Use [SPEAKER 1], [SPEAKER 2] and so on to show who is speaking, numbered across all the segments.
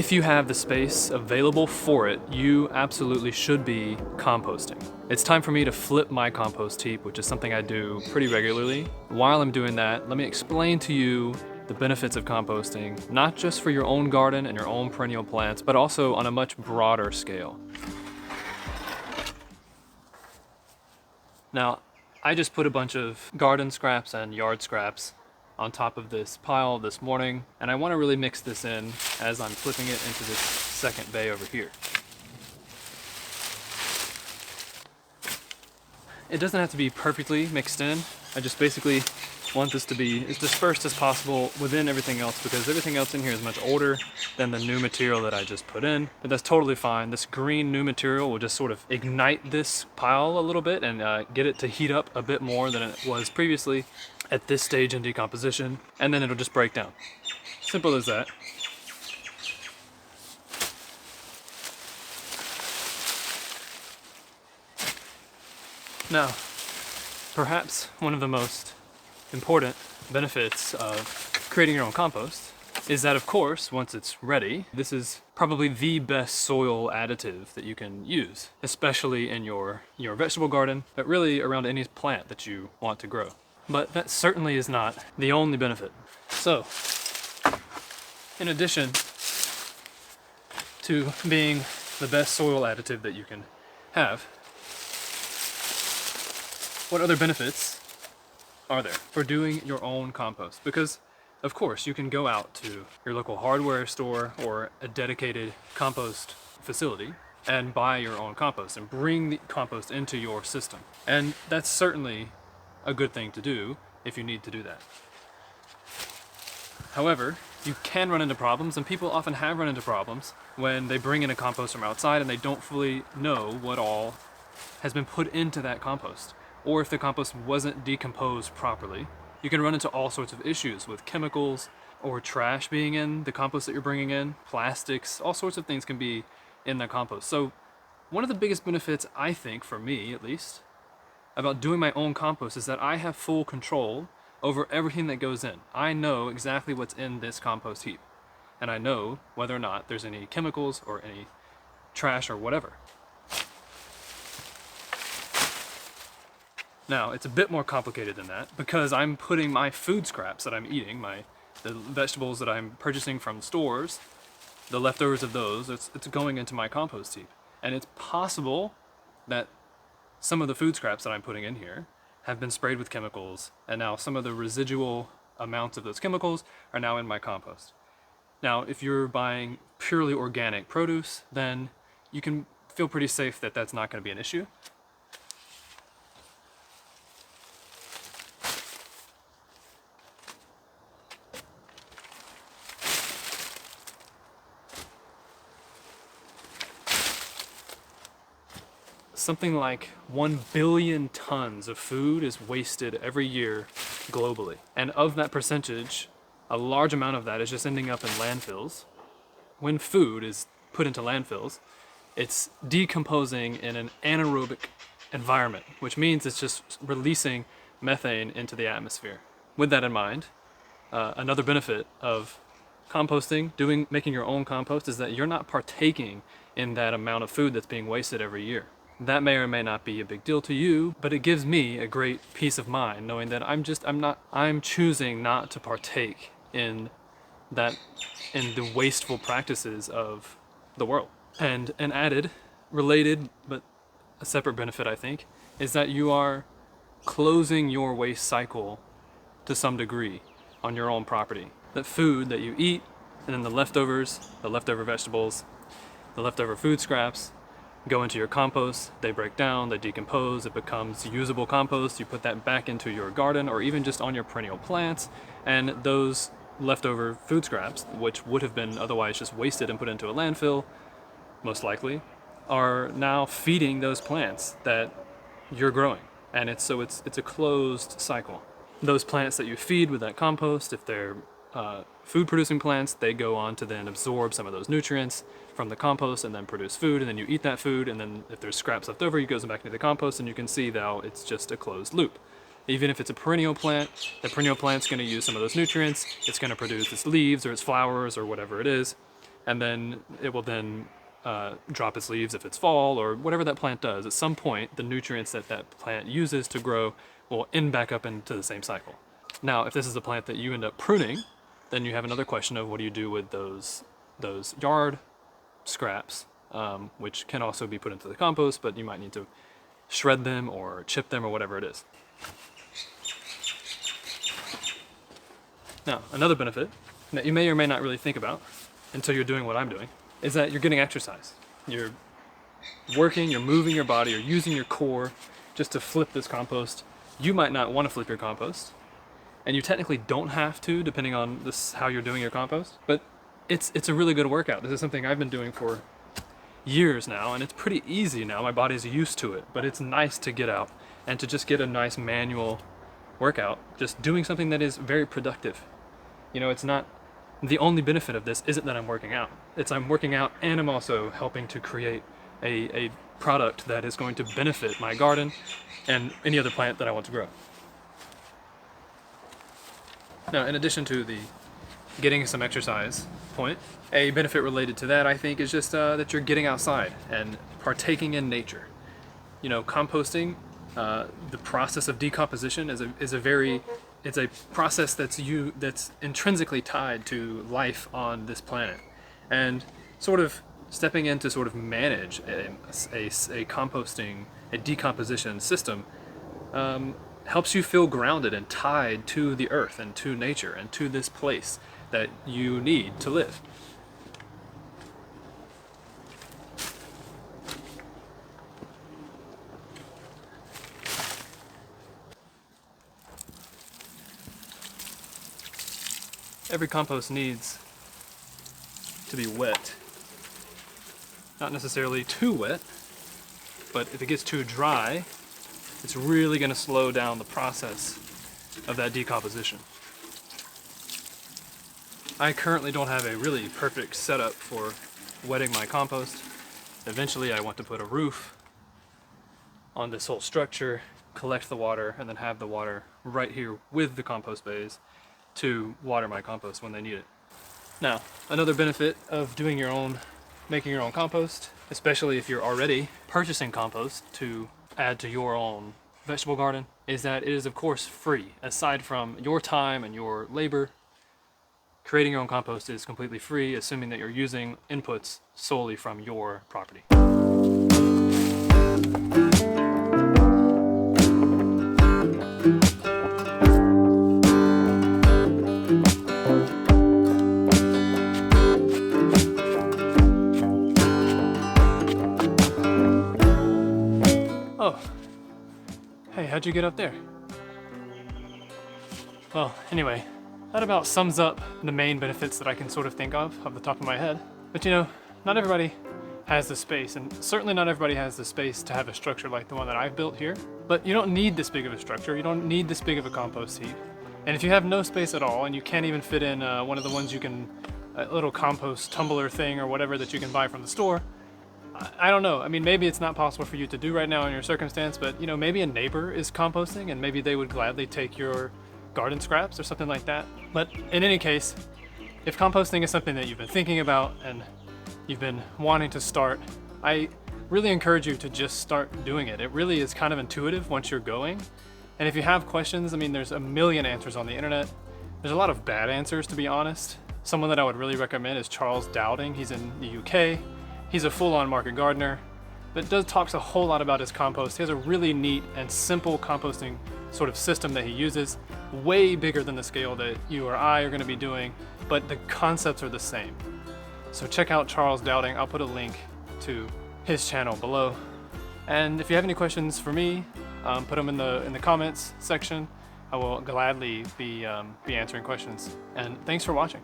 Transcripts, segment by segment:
[SPEAKER 1] if you have the space available for it, you absolutely should be composting. It's time for me to flip my compost heap, which is something I do pretty regularly. While I'm doing that, let me explain to you the benefits of composting, not just for your own garden and your own perennial plants, but also on a much broader scale. Now, I just put a bunch of garden scraps and yard scraps on top of this pile this morning, and I want to really mix this in as I'm flipping it into this second bay over here. It doesn't have to be perfectly mixed in. I just basically want this to be as dispersed as possible within everything else, because everything else in here is much older than the new material that I just put in. But that's totally fine. This green new material will just sort of ignite this pile a little bit and get it to heat up a bit more than it was previously at this stage in decomposition, and then it'll just break down. Simple as that. Now, perhaps one of the most important benefits of creating your own compost is that, of course, once it's ready, this is probably the best soil additive that you can use, especially in your vegetable garden, but really around any plant that you want to grow. But that certainly is not the only benefit. So, in addition to being the best soil additive that you can have, what other benefits are there for doing your own compost? Because, of course, you can go out to your local hardware store or a dedicated compost facility and buy your own compost and bring the compost into your system. And that's certainly a good thing to do if you need to do that. However, you can run into problems, and people often have run into problems when they bring in a compost from outside and they don't fully know what all has been put into that compost. Or if the compost wasn't decomposed properly. You can run into all sorts of issues with chemicals or trash being in the compost that you're bringing in, plastics, all sorts of things can be in the compost. So one of the biggest benefits, I think, for me at least, about doing my own compost is that I have full control over everything that goes in. I know exactly what's in this compost heap, and I know whether or not there's any chemicals or any trash or whatever. Now, it's a bit more complicated than that because I'm putting my food scraps that I'm eating, the vegetables that I'm purchasing from stores, the leftovers of those, it's going into my compost heap. And it's possible that some of the food scraps that I'm putting in here have been sprayed with chemicals, and now some of the residual amounts of those chemicals are now in my compost. Now, if you're buying purely organic produce, then you can feel pretty safe that that's not going to be an issue. Something like 1 billion tons of food is wasted every year globally. And of that percentage, a large amount of that is just ending up in landfills. When food is put into landfills, it's decomposing in an anaerobic environment, which means it's just releasing methane into the atmosphere. With that in mind, another benefit of composting, making your own compost, is that you're not partaking in that amount of food that's being wasted every year. That may or may not be a big deal to you, but it gives me a great peace of mind knowing that I'm choosing not to partake in the wasteful practices of the world. And an added, related, but a separate benefit, I think, is that you are closing your waste cycle to some degree on your own property. That food that you eat, and then the leftover vegetables, the leftover food scraps, go into your compost, they break down, they decompose, it becomes usable compost. You put that back into your garden or even just on your perennial plants, and those leftover food scraps, which would have been otherwise just wasted and put into a landfill, most likely, are now feeding those plants that you're growing. And it's a closed cycle. Those plants that you feed with that compost, if they're food producing plants, they go on to then absorb some of those nutrients from the compost and then produce food, and then you eat that food, and then if there's scraps left over, it goes back into the compost, and you can see now it's just a closed loop. Even if it's a perennial plant, the perennial plant's going to use some of those nutrients, it's going to produce its leaves or its flowers or whatever it is, and then it will then drop its leaves if it's fall or whatever that plant does. At some point, the nutrients that that plant uses to grow will end back up into the same cycle. Now, if this is a plant that you end up pruning, then you have another question of what do you do with those yard scraps, which can also be put into the compost, but you might need to shred them or chip them or whatever it is. Now, another benefit that you may or may not really think about until you're doing what I'm doing is that you're getting exercise. You're working, you're moving your body, you're using your core just to flip this compost. You might not want to flip your compost, and you technically don't have to, depending on this how you're doing your compost, but it's a really good workout. This is something I've been doing for years now, and it's pretty easy now. My body's used to it, but it's nice to get out and to just get a nice manual workout, just doing something that is very productive. You know, it's not, the only benefit of this isn't that I'm working out. It's I'm working out and I'm also helping to create a product that is going to benefit my garden and any other plant that I want to grow. Now, in addition to the getting some exercise point, a benefit related to that, I think, is just that you're getting outside and partaking in nature. You know, composting, the process of decomposition it's a process that's intrinsically tied to life on this planet, and sort of stepping in to sort of manage a composting, a decomposition system helps you feel grounded and tied to the earth and to nature and to this place that you need to live. Every compost needs to be wet. Not necessarily too wet, but if it gets too dry, it's really going to slow down the process of that decomposition. I currently don't have a really perfect setup for wetting my compost. Eventually I want to put a roof on this whole structure, collect the water, and then have the water right here with the compost bays to water my compost when they need it. Now, another benefit of making your own compost, especially if you're already purchasing compost to add to your own vegetable garden, is that it is of course free. Aside from your time and your labor, creating your own compost is completely free, assuming that you're using inputs solely from your property. Oh, hey, how'd you get up there? Well, anyway, that about sums up the main benefits that I can sort of think of off the top of my head. But you know, not everybody has the space, and certainly not everybody has the space to have a structure like the one that I've built here. But you don't need this big of a structure, you don't need this big of a compost heap. And if you have no space at all, and you can't even fit in one of the ones a little compost tumbler thing or whatever that you can buy from the store, I don't know. I mean, maybe it's not possible for you to do right now in your circumstance, but you know, maybe a neighbor is composting and maybe they would gladly take your garden scraps or something like that. But in any case, if composting is something that you've been thinking about and you've been wanting to start, I really encourage you to just start doing it. It really is kind of intuitive once you're going. And if you have questions, I mean, there's a million answers on the internet. There's a lot of bad answers, to be honest. Someone that I would really recommend is Charles Dowding. He's in the UK. He's a full-on market gardener, but talks a whole lot about his compost. He has a really neat and simple composting sort of system that he uses, way bigger than the scale that you or I are going to be doing, but the concepts are the same. So check out Charles Dowding. I'll put a link to his channel below. And if you have any questions for me, put them in the comments section. I will gladly be answering questions. And thanks for watching.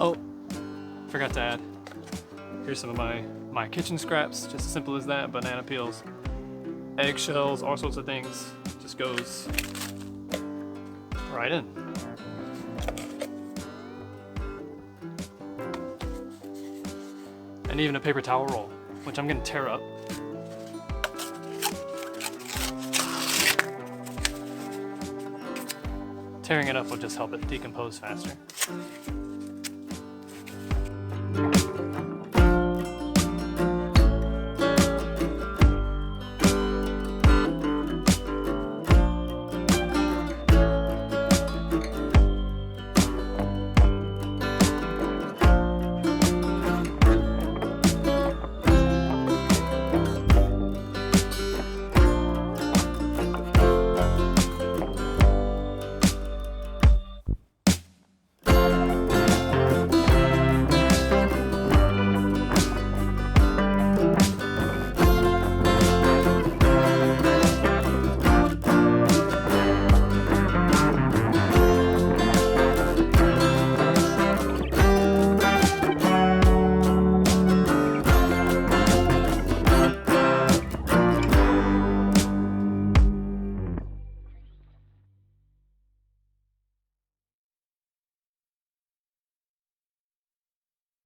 [SPEAKER 1] Oh, forgot to add, here's some of my kitchen scraps, just as simple as that. Banana peels, eggshells, all sorts of things, just goes right in. And even a paper towel roll, which I'm gonna tear up. Tearing it up will just help it decompose faster.